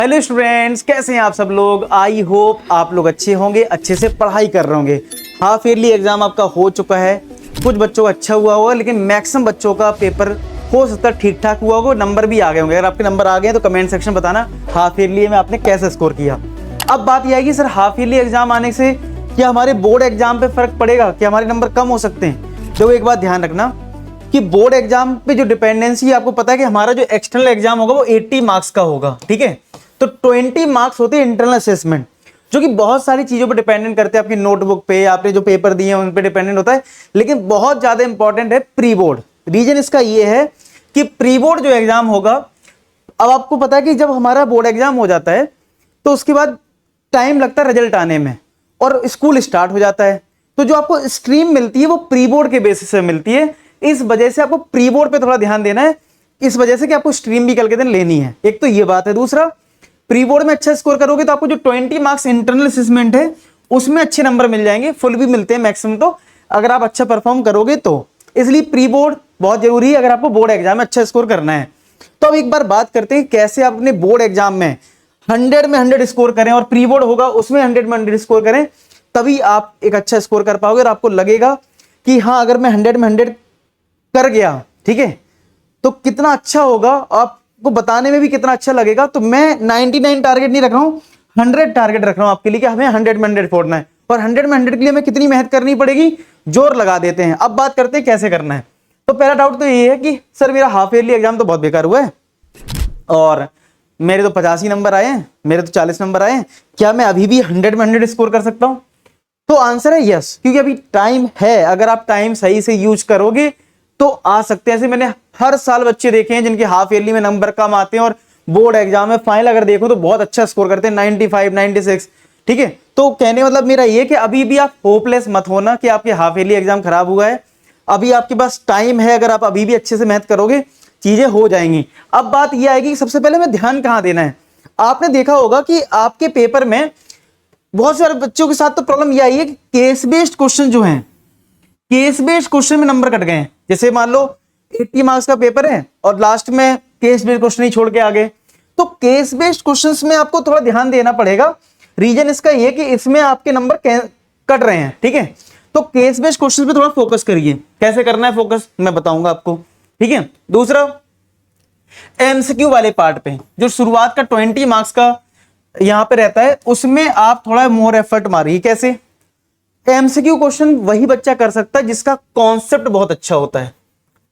Hello students, कैसे हैं आप सब लोग। आई होप आप लोग अच्छे होंगे, अच्छे से पढ़ाई कर रहे होंगे। हाफ ईयरली एग्जाम आपका हो चुका है। कुछ बच्चों का अच्छा हुआ होगा, लेकिन मैक्सिमम बच्चों का पेपर हो सकता है ठीक ठाक हुआ होगा, नंबर भी आ गए होंगे। अगर आपके नंबर आ गए हैं तो कमेंट सेक्शन बताना हाफ ईयरली में आपने कैसे स्कोर किया। अब बात यह है कि सर हाफ ईयरली एग्जाम आने से क्या हमारे बोर्ड एग्जाम पे फर्क पड़ेगा, क्या हमारे नंबर कम हो सकते हैं। तो एक बात ध्यान रखना कि बोर्ड एग्जाम पे जो डिपेंडेंसी, आपको पता है कि हमारा जो एक्सटर्नल एग्जाम होगा वो 80 मार्क्स का होगा, ठीक है। तो 20 मार्क्स होते हैं इंटरनल असेसमेंट, जो कि बहुत सारी चीजों पर डिपेंडेंट करते हैं। आपकी नोटबुक पे, आपने जो पेपर दिए हैं उन पे डिपेंडेंट होता है, लेकिन बहुत ज्यादा इंपॉर्टेंट है प्री बोर्ड। रीजन इसका ये है कि प्री बोर्ड जो एग्जाम होगा, अब आपको पता है कि जब हमारा बोर्ड एग्जाम हो जाता है तो उसके बाद टाइम लगता है रिजल्ट आने में और स्कूल स्टार्ट हो जाता है। तो जो आपको स्ट्रीम मिलती है वो प्री बोर्ड के बेसिस से मिलती है। इस वजह से आपको प्री बोर्ड पे थोड़ा ध्यान देना है, इस वजह से कि आपको स्ट्रीम भी कल के दिन लेनी है। एक तो ये बात है। दूसरा, प्री बोर्ड में अच्छा स्कोर करोगे तो आपको जो 20 मार्क्स इंटरनल असेसमेंट है उसमें अच्छे नंबर मिल जाएंगे, फुल भी मिलते हैं मैक्सिमम, तो अगर आप अच्छा परफॉर्म करोगे तो। इसलिए प्री बोर्ड बहुत जरूरी है अगर आपको बोर्ड एग्जाम में अच्छा स्कोर करना है। तो अब एक बार बात करते हैं कैसे आप अपने बोर्ड एग्जाम में 100 में 100 स्कोर करें, और प्री बोर्ड होगा उसमें 100 में 100 स्कोर करें, तभी आप एक अच्छा स्कोर कर पाओगे और आपको लगेगा कि हाँ, अगर मैं 100 में 100 कर गया, ठीक है, तो कितना अच्छा होगा, आपको बताने में भी कितना अच्छा लगेगा। तो मैं 99 टारगेट नहीं रख रहा हूं, 100 टारगेट रख रहा हूं आपके लिए कि हमें 100 में 100 फोड़ना है। और 100 में 100 के लिए हमें कितनी मेहनत करनी पड़ेगी, जोर लगा देते हैं। अब बात करते हैं कैसे करना है। तो पहला डाउट तो ये है कि सर मेरा हाफ ईयरली एग्जाम तो बहुत बेकार हुआ है और मेरे तो 85 नंबर आए हैं, मेरे तो 40 नंबर आए हैं, क्या मैं अभी भी 100 में 100 स्कोर कर सकता हूं। तो आंसर है यस, क्योंकि अभी टाइम है। अगर आप टाइम सही से यूज करोगे तो आ सकते हैं। ऐसे मैंने हर साल बच्चे देखे हैं जिनके हाफ ईयरली में नंबर कम आते हैं और बोर्ड एग्जाम में फाइनल अगर देखो तो बहुत अच्छा स्कोर करते हैं, 95 96, ठीक है। तो कहने मतलब मेरा ये कि अभी भी आप होपलेस मत होना कि आपके हाफ ईयरली एग्जाम खराब हुआ है। अभी आपके पास टाइम है, अगर आप अभी भी अच्छे से मेहनत करोगे चीजें हो जाएंगी। अब बात यह आएगी कि सबसे पहले हमें ध्यान कहां देना है। आपने देखा होगा कि आपके पेपर में बहुत सारे बच्चों के साथ तो प्रॉब्लम यह आई है कि केस बेस्ड क्वेश्चन जो हैं, केस बेस्ड क्वेश्चन में नंबर कट गए हैं। जैसे मान लो 80 मार्क्स का पेपर है और लास्ट में केस बेस्ड क्वेश्चन ही छोड़ के आ गए। तो केस बेस्ड क्वेश्चंस में आपको थोड़ा ध्यान देना पड़ेगा। रीजन इसका ये कि इसमें आपके नंबर कट रहे हैं, ठीक है। तो केस बेस्ड क्वेश्चंस पे थोड़ा फोकस करिए। कैसे करना है फोकस मैं बताऊंगा आपको, ठीक है। दूसरा, एमसीक्यू वाले पार्ट पे जो शुरुआत का 20 मार्क्स का यहां पे रहता है, उसमें आप थोड़ा मोर एफर्ट मारिए। कैसे? एमसीक्यू क्वेश्चन वही बच्चा कर सकता है जिसका कॉन्सेप्ट बहुत अच्छा होता है।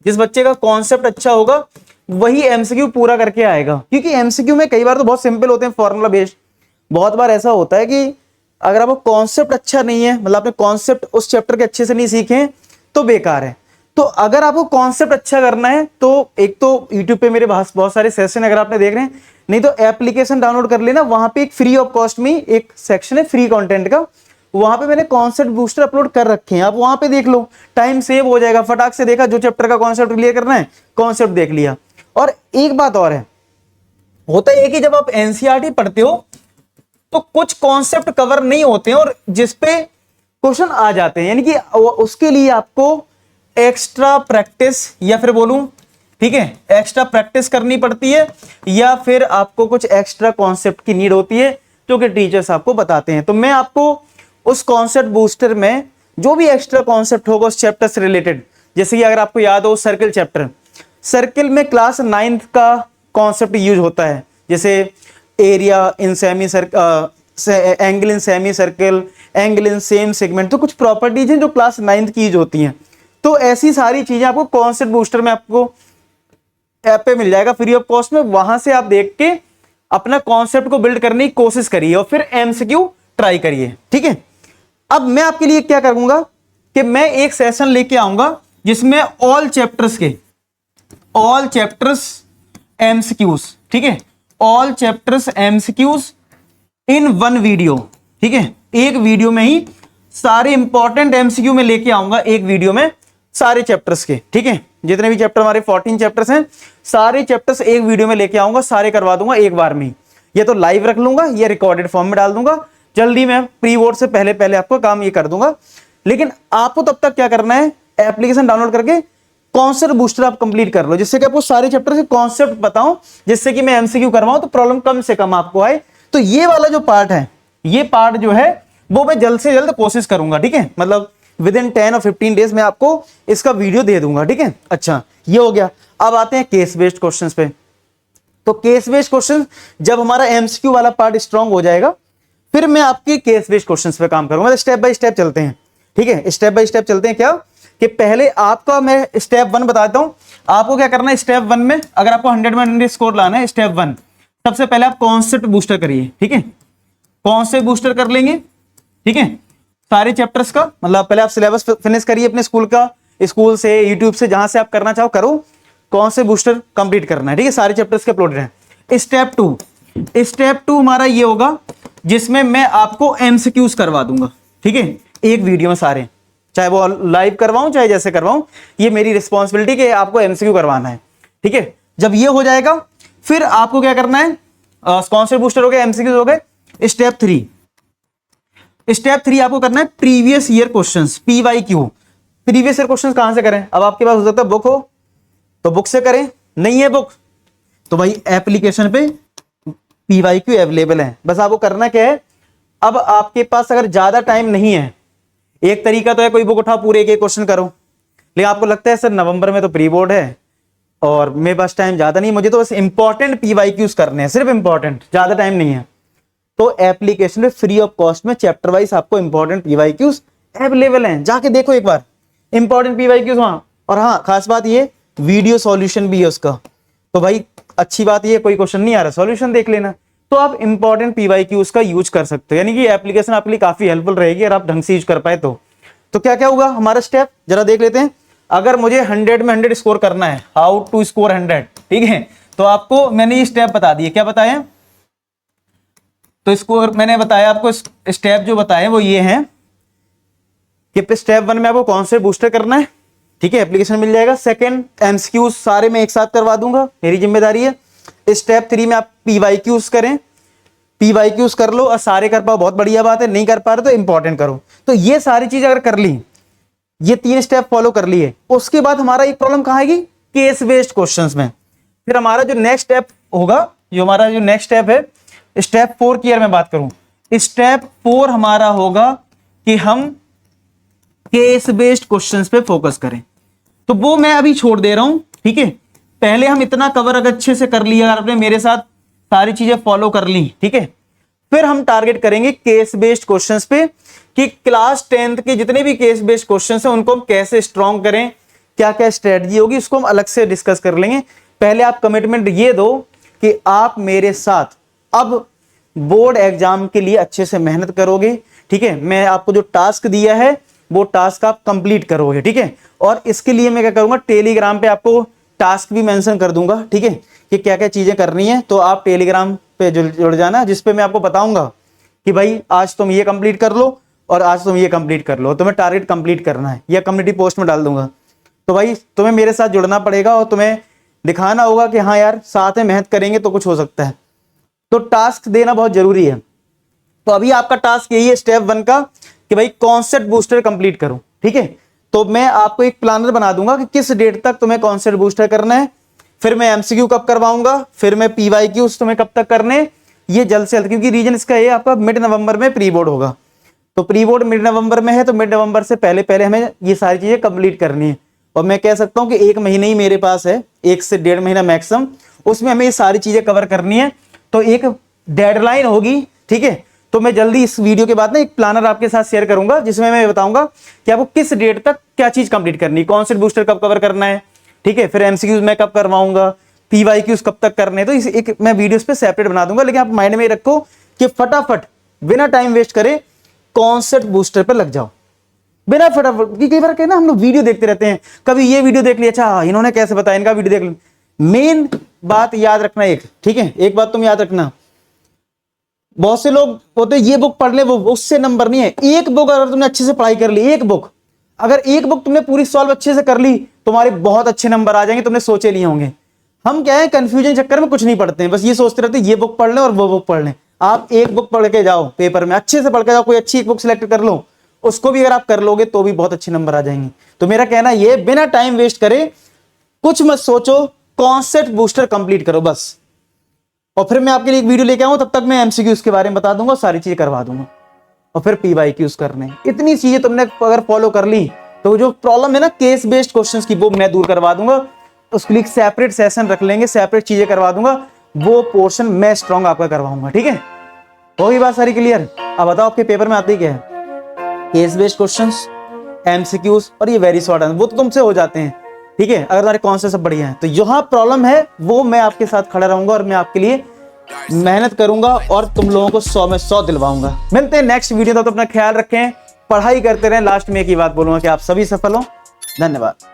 जिस बच्चे का कॉन्सेप्ट अच्छा होगा वही एमसीक्यू पूरा करके आएगा, क्योंकि एमसीक्यू में कई बार तो बहुत सिंपल होते हैं, फॉर्मूला बेस्ड। बहुत बार ऐसा होता है कि अगर आपको कॉन्सेप्ट अच्छा नहीं है, मतलब आपने कॉन्सेप्ट उस चैप्टर के अच्छे से नहीं सीखे तो बेकार है। तो अगर आपको कॉन्सेप्ट अच्छा करना है तो एक तो यूट्यूब पे मेरे बहुत सारे सेशन अगर आपने देख रहे हैं, नहीं तो एप्लीकेशन डाउनलोड कर लेना। वहां पे एक फ्री ऑफ कॉस्ट में एक सेक्शन है फ्री कंटेंट का, वहां पे मैंने कॉन्सेप्ट बूस्टर अपलोड कर रखे हैं, आप वहां पे देख लो, टाइम सेव हो जाएगा। फटाक से देखा, जो चैप्टर का कॉन्सेप्ट क्लियर करना है कॉन्सेप्ट देख लिया। और एक बात और है, होता है कि जब आप एनसीईआरटी पढ़ते हो तो कुछ कॉन्सेप्ट कवर नहीं होते हैं और जिसपे क्वेश्चन आ जाते हैं, यानी कि उसके लिए आपको एक्स्ट्रा प्रैक्टिस, या फिर बोलूं, ठीक है, एक्स्ट्रा प्रैक्टिस करनी पड़ती है, या फिर आपको कुछ एक्स्ट्रा कॉन्सेप्ट की नीड होती है जो कि टीचर्स आपको बताते हैं। तो मैं आपको उस कॉन्सेप्ट बूस्टर में जो भी एक्स्ट्रा कॉन्सेप्ट होगा उस चैप्टर से रिलेटेड, जैसे कि अगर आपको याद हो सर्किल चैप्टर, सर्किल में क्लास 9th का कॉन्सेप्ट यूज होता है, जैसे area in semi circle, angle in semi circle, angle in same segment. तो कुछ प्रॉपर्टीज हैं जो क्लास 9th की यूज होती हैं। तो ऐसी सारी चीजें आपको कॉन्सेप्ट बूस्टर में आपको ऐप पे मिल जाएगा फ्री ऑफ कॉस्ट में। वहां से आप देख के अपना कॉन्सेप्ट को बिल्ड करने की कोशिश करिए और फिर एमसीक्यू ट्राई करिए, ठीक है। अब मैं आपके लिए क्या करूंगा कि मैं एक सेशन लेके आऊंगा जिसमें ऑल चैप्टर्स एमसीक्यूज, ठीक है, all chapters MCQs in one video, ठीक है। एक वीडियो में ही सारे इंपॉर्टेंट एमसीक्यू में लेके आऊंगा, एक वीडियो में सारे चैप्टर्स के, ठीक है। जितने भी चैप्टर हमारे 14 चैप्टर्स हैं, सारे चैप्टर्स एक वीडियो में लेके आऊंगा, सारे करवा दूंगा एक बार में। या तो लाइव रख लूंगा या रिकॉर्डेड फॉर्म में डाल दूंगा। जल्दी मैं प्री बोर्ड से पहले आपको काम ये कर दूंगा। लेकिन आपको तब तक क्या करना है, एप्लीकेशन डाउनलोड करके कॉन्सेप्ट बूस्टर आप कंप्लीट कर लो, जिससे कि आपको सारे चैप्टर के कॉन्सेप्ट बताऊं, जिससे कि मैं एमसीक्यू करवाऊं तो प्रॉब्लम कम से कम आपको आए। तो ये वाला जो पार्ट है, ये पार्ट जो है वो मैं जल्द से जल्द कोशिश करूंगा, ठीक है, मतलब विद इन 10 और 15 डेज में आपको इसका वीडियो दे दूंगा, ठीक है। अच्छा, ये हो गया। अब आते हैं केस बेस्ड क्वेश्चंस पे। तो केस बेस्ड क्वेश्चन जब हमारा एमसीक्यू वाला पार्ट स्ट्रांग हो जाएगा, फिर मैं आपके केस बेस्ड क्वेश्चंस पे काम करूंगा। स्टेप बाय स्टेप चलते हैं, ठीक है, स्टेप बाय स्टेप चलते हैं। क्या कि पहले आपका मैं स्टेप 1 बताता हूं, आपको क्या करना है स्टेप 1 में। अगर आपको 100 में 100 स्कोर लाना है, स्टेप 1 सबसे पहले आप कॉन्सेप्ट बूस्टर करिए, ठीक है, कॉन्सेप्ट बूस्टर कर लेंगे, ठीक है, सारे चैप्टर्स का, मतलब पहले आप सिलेबस फिनिश करिए अपने स्कूल का, स्कूल से, यूट्यूब से, जहां से आप करना चाहो करो, कॉन्सेप्ट बूस्टर कंप्लीट करना है, ठीक है, सारे चैप्टर्स के अपलोडेड हैं। स्टेप 2 हमारा ये होगा जिसमें मैं आपको एमसीक्यूज करवा दूंगा, ठीक है, एक वीडियो में सारे, चाहे वो लाइव करवाऊं चाहे जैसे करवाऊं, ये मेरी रिस्पॉन्सिबिलिटी कि आपको एमसीक्यू करवाना है, ठीक है। जब ये हो जाएगा फिर आपको क्या करना है, कॉन्सेप्ट बूस्टर हो गए, एमसीक्यूज हो गए। स्टेप 3 आपको करना है previous year questions, PYQ. Previous year questions कहां से करें? अब आपके पास हो सकता है बुक हो तो बुक से करें, नहीं है बुक तो भाई एप्लीकेशन पे पीवाईक्यू अवेलेबल है। बस आपको करना क्या है, अब आपके पास अगर ज्यादा टाइम नहीं है, एक तरीका तो है कोई बुक उठाओ पूरे एक क्वेश्चन करो, लेकिन आपको लगता है सर नवंबर में तो प्री बोर्ड है और मेरे पास टाइम ज्यादा नहीं, मुझे तो बस इंपॉर्टेंट पीवाईक्यूज करने हैं, सिर्फ इंपॉर्टेंट, ज्यादा टाइम नहीं है, तो एप्लीकेशन में फ्री ऑफ कॉस्ट में चैप्टर वाइज आपको इंपॉर्टेंट पीवाईक्यूज अवेलेबल हैं, जाके देखो एक बार इंपॉर्टेंट पीवाईक्यूज वहां। और हाँ, खास बात ये वीडियो सॉल्यूशन भी है उसका, तो भाई अच्छी बात ये कोई क्वेश्चन नहीं आ रहा सॉल्यूशन देख लेना, तो आप इंपॉर्टेंट पीवाईक्यूज का यूज कर सकते हो, यानी कि एप्लीकेशन आपके लिए काफी हेल्पफुल रहेगी अगर आप ढंग से यूज कर पाए तो क्या क्या होगा हमारा स्टेप जरा देख लेते हैं। अगर मुझे 100 में 100 स्कोर करना है, हाउ टू स्कोर 100, ठीक है, तो आपको मैंने ये स्टेप बता दिए। क्या बताया? तो स्कोर मैंने बताया आपको, स्टेप जो बताए वो ये हैं कि स्टेप 1 में आपको कॉन्सेप्ट बूस्टर करना है, ठीक है, एप्लीकेशन मिल जाएगा। सेकंड, एमसीक्यूज सारे मैं एक साथ करवा दूंगा, मेरी जिम्मेदारी है। स्टेप 3 में आप पीवाईक्यूज करें, पीवाईक्यूज कर लो और सारे कर पाओ बहुत बढ़िया बात है, नहीं कर पा रहे तो इंपॉर्टेंट करो। तो ये सारी चीज अगर कर ली, ये 3 स्टेप फॉलो कर लिए, उसके बाद हमारा एक प्रॉब्लम कहां आएगी, केस बेस्ड क्वेश्चंस में। फिर हमारा जो नेक्स्ट स्टेप होगा, जो हमारा जो नेक्स्ट स्टेप है, स्टेप 4 की अगर मैं बात करूं, स्टेप 4 हमारा होगा कि हम केस बेस्ड क्वेश्चंस पे फोकस करें, तो वो मैं अभी छोड़ दे रहा हूं, ठीक है। पहले हम इतना कवर अगर अच्छे से कर लिया, आपने मेरे साथ सारी चीजें फॉलो कर ली, ठीक है, फिर हम टारगेट करेंगे केस बेस्ड क्वेश्चंस पे कि क्लास 10th के जितने भी केस बेस्ड क्वेश्चंस हैं उनको हम कैसे स्ट्रॉन्ग करें, क्या क्या स्ट्रेटजी होगी उसको हम अलग से डिस्कस कर लेंगे। पहले आप कमिटमेंट ये दो कि आप मेरे साथ अब बोर्ड एग्जाम के लिए अच्छे से मेहनत करोगे, ठीक है, मैं आपको जो टास्क दिया है वो टास्क आप कंप्लीट करोगे, ठीक है। और इसके लिए मैं क्या करूंगा, टेलीग्राम पे आपको टास्क भी मेंशन कर दूंगा, ठीक है, कि क्या क्या चीजें करनी है, तो आप टेलीग्राम पे जुड़ जाना, जिसपे मैं आपको बताऊंगा कि भाई आज तुम ये कंप्लीट कर लो और आज तुम ये कंप्लीट कर लो, तुम्हें टारगेट कंप्लीट करना है, या कम्युनिटी पोस्ट में डाल दूंगा। तो भाई तुम्हें मेरे साथ जुड़ना पड़ेगा और तुम्हें दिखाना होगा कि हाँ यार साथ में मेहनत करेंगे तो कुछ हो सकता है, तो टास्क देना बहुत जरूरी है। तो अभी आपका टास्क यही है स्टेप 1 का कि भाई कॉन्सेप्ट बूस्टर कंप्लीट करो, ठीक है। तो मैं आपको एक प्लानर बना दूंगा कि किस डेट तक तुम्हें कॉन्सेप्ट बूस्टर करना है, फिर मैं एमसीक्यू कब करवाऊंगा, फिर मैं पीवाईक्यूज तुम्हें कब तक करने, ये जल्द से जल्द, क्योंकि रीजन इसका ये आपका मिड नवंबर में प्री बोर्ड होगा, तो प्री बोर्ड मिड नवंबर में है, तो मिड नवंबर से पहले पहले हमें ये सारी चीजें कंप्लीट करनी है। और मैं कह सकता हूं कि 1 महीने ही मेरे पास है, 1 से 1.5 महीना मैक्सिमम, उसमें हमें ये सारी चीजें कवर करनी है, तो एक डेडलाइन होगी, ठीक है। तो मैं जल्दी इस वीडियो के बाद ना एक प्लानर आपके साथ शेयर करूंगा, जिसमें मैं बताऊंगा कि आपको किस डेट तक क्या चीज कंप्लीट करनी है, कॉन्सेप्ट बूस्टर कब कवर करना है, ठीक है, फिर एमसीक्यूज मैं कब करवाऊंगा, पीवाईक्यूज कब तक करने, तो इस एक मैं वीडियोस पे सेपरेट बना दूंगा। लेकिन आप माइंड में रखो कि फटाफट बिना टाइम वेस्ट करे कॉन्सेप्ट बूस्टर पे लग जाओ, बिना फटाफट। कई बार कहना हम लोग वीडियो देखते रहते हैं, कभी ये वीडियो देख लिया, अच्छा इन्होंने कैसे बताया, इनका वीडियो देख लिया। मेन बात याद रखना एक, ठीक है, एक बात तुम याद रखना, बहुत से लोग होते ये बुक पढ़ ले, वो उससे नंबर नहीं है। एक बुक अगर तुमने अच्छे से पढ़ाई कर ली, एक बुक अगर एक बुक तुमने पूरी सॉल्व अच्छे से कर ली, तुम्हारे बहुत अच्छे नंबर आ जाएंगे, तुमने सोचे लिए होंगे। हम क्या है कंफ्यूजन चक्कर में कुछ नहीं पढ़ते हैं, बस ये सोचते रहते हैं ये बुक पढ़ लें और वो बुक पढ़ लें। आप एक बुक पढ़ के जाओ, पेपर में अच्छे से पढ़ के जाओ, कोई अच्छी एक बुक सिलेक्ट कर लो, उसको भी अगर आप कर लोगे तो भी बहुत अच्छे नंबर आ जाएंगे। तो मेरा कहना ये, बिना टाइम वेस्ट करे कुछ मत सोचो, कॉन्सेप्ट बूस्टर कंप्लीट करो बस। और फिर मैं आपके लिए एक वीडियो लेके आऊँ, तब तक मैं एमसीक्यूज के बारे में बता दूंगा, सारी चीजें करवा दूंगा। और फिर पीवाईक्यूज करने, इतनी चीजें तुमने अगर फॉलो कर ली तो जो प्रॉब्लम है ना केस बेस्ड क्वेश्चंस की, वो मैं दूर करवा दूंगा। उसके लिए सेपरेट सेशन रख लेंगे, सेपरेट चीजें करवा दूंगा, वो पोर्शन मैं स्ट्रॉन्ग आपका करवाऊंगा। ठीक है, होगी बात सारी क्लियर। अब बताओ आपके पेपर में आते ही क्या है, केस बेस्ड क्वेश्चंस, एमसीक्यूज और ये वेरी शॉर्ट आंसर, वो तो तुमसे हो जाते हैं। ठीक है, अगर तुम्हारे कॉन्सेप्ट सब बढ़िया है तो यहाँ प्रॉब्लम है वो मैं आपके साथ खड़ा रहूंगा और मैं आपके लिए मेहनत करूंगा और तुम लोगों को 100 में 100 दिलवाऊंगा। मिलते हैं नेक्स्ट वीडियो, तो अपना ख्याल रखें, पढ़ाई करते रहें। लास्ट में एक ही बात बोलूंगा कि आप सभी सफल हो। धन्यवाद।